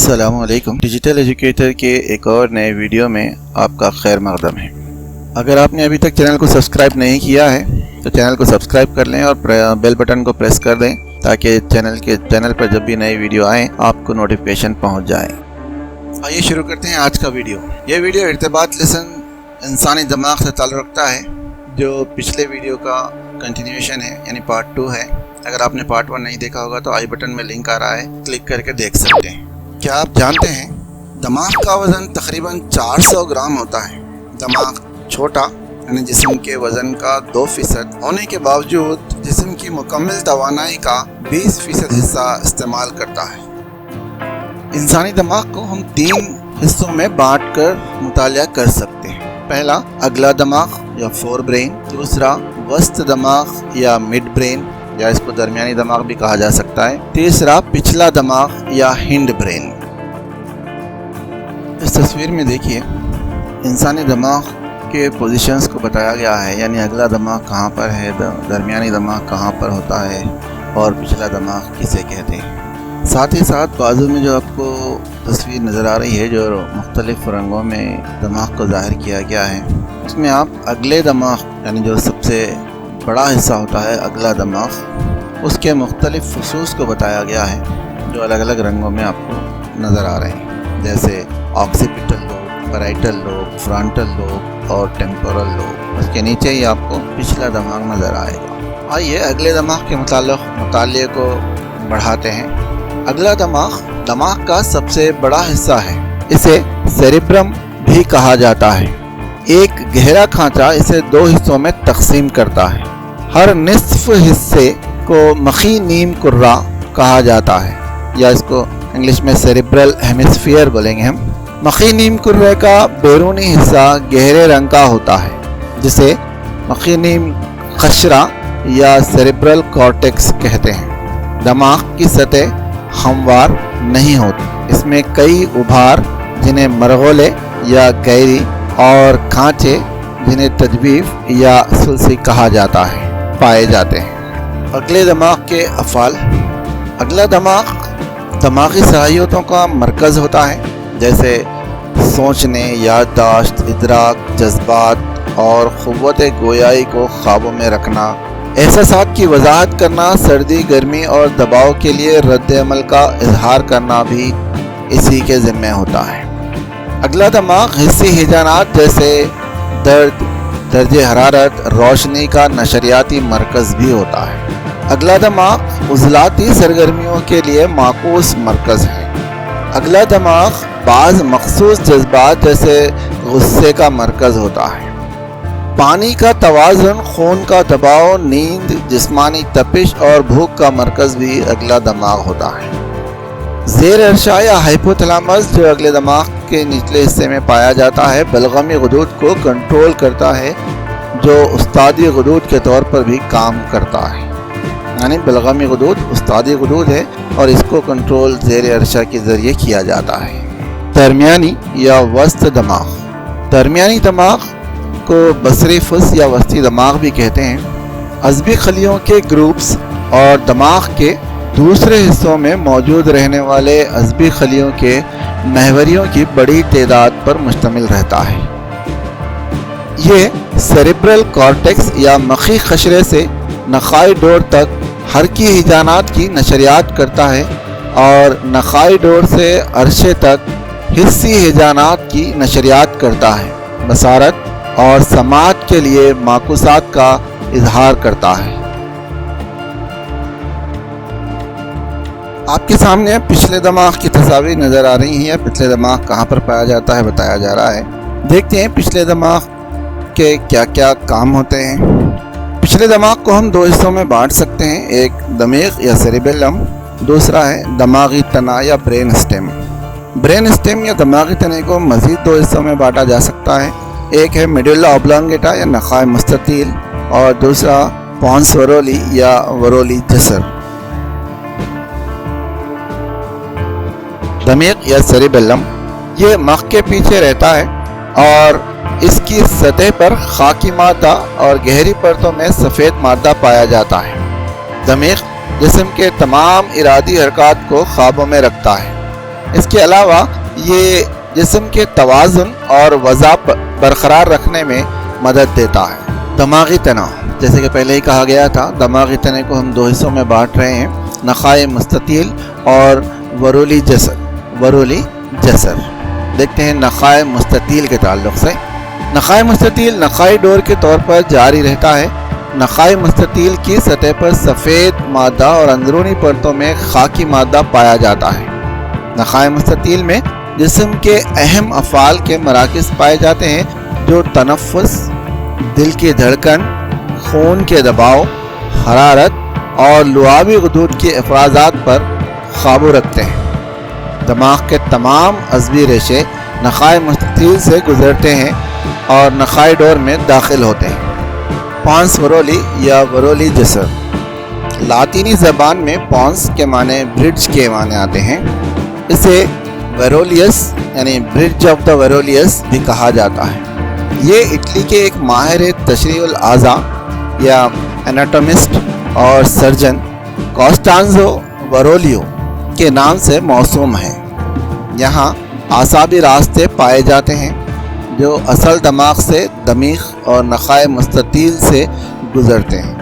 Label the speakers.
Speaker 1: अस्सलाम वालेकुम। Digital educator के एक और नए वीडियो में आपका खैर मक़दम है। अगर आपने अभी तक चैनल को सब्सक्राइब नहीं किया है तो चैनल को सब्सक्राइब कर लें और बेल बटन को प्रेस कर दें ताकि चैनल पर जब भी नई वीडियो आए आपको नोटिफिकेशन पहुंच जाए। आइए शुरू करते हैं आज का वीडियो। ये वीडियो इर्तिबात लेसन इंसानी दिमाग से ताल्लुक़ रखता है, जो पिछले वीडियो का कंटिन्यूएशन है, यानी पार्ट 2 है। अगर आपने पार्ट 1 नहीं देखा होगा तो आई बटन में लिंक आ रहा है, क्लिक करके देख सकते हैं। क्या आप जानते हैं दिमाग का वज़न तकरीबन 400 ग्राम होता है। दिमाग छोटा यानी जिस्म के वज़न का 2% होने के बावजूद जिस्म की मुकम्मल तवानाई का 20% हिस्सा इस्तेमाल करता है। इंसानी दिमाग को हम 3 हिस्सों में बांट कर मुतालिया कर सकते हैं। पहला अगला दिमाग या फोर ब्रेन, दूसरा वस्त दिमाग या मिड ब्रेन या इसको दरमियानी दिमाग भी कहा जा सकता है, तीसरा पिछला दिमाग या हिंड ब्रेन। इस तस्वीर में देखिए इंसानी दिमाग के पोजीशंस को बताया गया है, यानी अगला दिमाग कहाँ पर है, दरमियानी दिमाग कहाँ पर होता है और पिछला दिमाग किसे कहते हैं। साथ ही साथ बाजू में जो आपको तस्वीर नज़र आ रही है, जो मुख्तलिफ रंगों में दिमाग को ज़ाहिर किया गया है, उसमें आप अगले दिमाग यानी जो सबसे बड़ा हिस्सा होता है अगला दिमाग, उसके मुख्तलिफ फसूस को बताया गया है जो अलग अलग रंगों में आपको नज़र आ रहे हैं, जैसे occipital lobe, parietal lobe, frontal lobe और टेम्पोरल लोब। उसके नीचे ही आपको पिछला दिमाग नज़र आएगा। आइए अगले दिमाग के मुताले को बढ़ाते हैं। अगला दिमाग का सबसे बड़ा हिस्सा है। इसे सेरिब्रम भी कहा जाता है। एक गहरा खांचा इसे 2 हिस्सों में तकसीम करता है। हर निस्फ हिस्से को मखी नीम कुर्रा कहा जाता है, या इसको इंग्लिश में सेरिब्रल हेमिस्फीयर बोलेंगे हम। मखी नीम कुर्रे का बैरूनी हिस्सा गहरे रंग का होता है, जिसे मखी नीम खशरा या सेरिब्रल कॉर्टेक्स कहते हैं। दिमाग की सतह हमवार नहीं होती। इसमें कई उभार जिन्हें मरगोले या गैरी और खांचे जिन्हें तजवीफ या सुलसी कहा जाता है पाए जाते हैं। अगले दिमाग के अफ़ाल। अगला दिमाग दिमागी सलाहियतों का मरकज़ होता है, जैसे सोचने, याददाश्त, इदराक, जज्बात और क़ुव्वत गोयाई को ख्वाबों में रखना, एहसासात की वजाहत करना, सर्दी, गर्मी और दबाव के लिए रद्द-ए-अमल का इजहार करना भी इसी के ज़िम्मे होता है। अगला दिमाग हिस्सी हिजानात जैसे दर्द, दर्जे हरारत, रोशनी का नशरियाती मरकज़ भी होता है। अगला दिमाग उज़लाती सरगर्मियों के लिए माकूस मरकज़ है। अगला दिमाग बाज़ मखसूस जज्बात जैसे गुस्से का मरकज़ होता है। पानी का तवाज़ुन, खून का दबाव, नींद, जिस्मानी तपिश और भूख का मरकज़ भी अगला दिमाग होता है। ज़ेर अर्शा या हाइपोथैलेमस जो अगले दिमाग के निचले हिस्से में पाया जाता है, बलगमी गुदूद को कंट्रोल करता है, जो उस्तादी गुदूद के तौर पर भी काम करता है। यानी बलगमी गुदूद उस्तादी गुदूद है और इसको कंट्रोल ज़ेर अर्शा के ज़रिए किया जाता है। दरमियानी या वस्त दिमाग। दरमियानी दिमाग को बसरी फुस या वस्ती दिमाग भी कहते हैं। अज़बी खलियों के ग्रुप्स और दिमाग के दूसरे हिस्सों में मौजूद रहने वाले अज़बी खलियों के महवरियों की बड़ी तादाद पर मुश्तमिल रहता है। ये सेरिब्रल कॉर्टेक्स या मखी खशरे से नखाई डोर तक हरकी हिजानात की नशरियात करता है और नखाई डोर से अरशे तक हिस्सी हिजानात की नशरियात करता है। बसारत और समात के लिए माकूसात का इजहार करता है। आपके सामने पिछले दिमाग की तस्वीर नज़र आ रही है। पिछले दिमाग कहाँ पर पाया जाता है बताया जा रहा है। देखते हैं पिछले दिमाग के क्या क्या काम होते हैं। पिछले दिमाग को हम 2 हिस्सों में बांट सकते हैं। एक दमीग या सेरिबेलम, दूसरा है दिमागी तना या ब्रेन स्टेम। ब्रेन स्टेम या दिमागी तने को मज़ीद 2 हिस्सों में बांटा जा सकता है। एक है मेडुला ऑब्लांगेटा या नखाए मुस्ततील और दूसरा पॉन्स वरोली या वरोली जसर। दमीग या सेरिबेलम ये मख के पीछे रहता है और इसकी सतह पर खाकी मादा और गहरी परतों में सफ़ेद मादा पाया जाता है। दमीग जिस्म के तमाम इरादी हरकत को ख्वाबों में रखता है। اس کے علاوہ یہ جسم کے توازن اور وضع برقرار رکھنے میں مدد دیتا ہے۔ دماغی تناؤ، جیسے کہ پہلے ہی کہا گیا تھا، دماغی تنے کو ہم 2 حصوں میں بانٹ رہے ہیں، نخاع مستطیل اور ورولی جسر۔ دیکھتے ہیں نخاع مستطیل کے تعلق سے۔ نخاع مستطیل نخاعی ڈور کے طور پر جاری رہتا ہے۔ نخاع مستطیل کی سطح پر سفید مادہ اور اندرونی پرتوں میں خاکی مادہ پایا جاتا ہے۔ نخاع مستطیل میں جسم کے اہم افعال کے مراکز پائے جاتے ہیں جو تنفس، دل کی دھڑکن، خون کے دباؤ، حرارت اور لعابی غدود کے افرازات پر قابو رکھتے ہیں۔ دماغ کے تمام عصبی ریشے نخاع مستطیل سے گزرتے ہیں اور نخاعی ڈور میں داخل ہوتے ہیں۔ پونس ورولی یا ورولی جسر، لاطینی زبان میں پونس کے معنی برج کے معنی آتے ہیں۔ اسے ویرولیس یعنی برج آف دا ویرولیس بھی کہا جاتا ہے۔ یہ اٹلی کے ایک ماہر تشریح الاعضاء یا اناٹومسٹ اور سرجن کوسٹانزو ورولیو کے نام سے موسوم ہے۔ یہاں اعصابی راستے پائے جاتے ہیں جو اصل دماغ سے دمیخ اور نخاع مستطیل سے گزرتے ہیں۔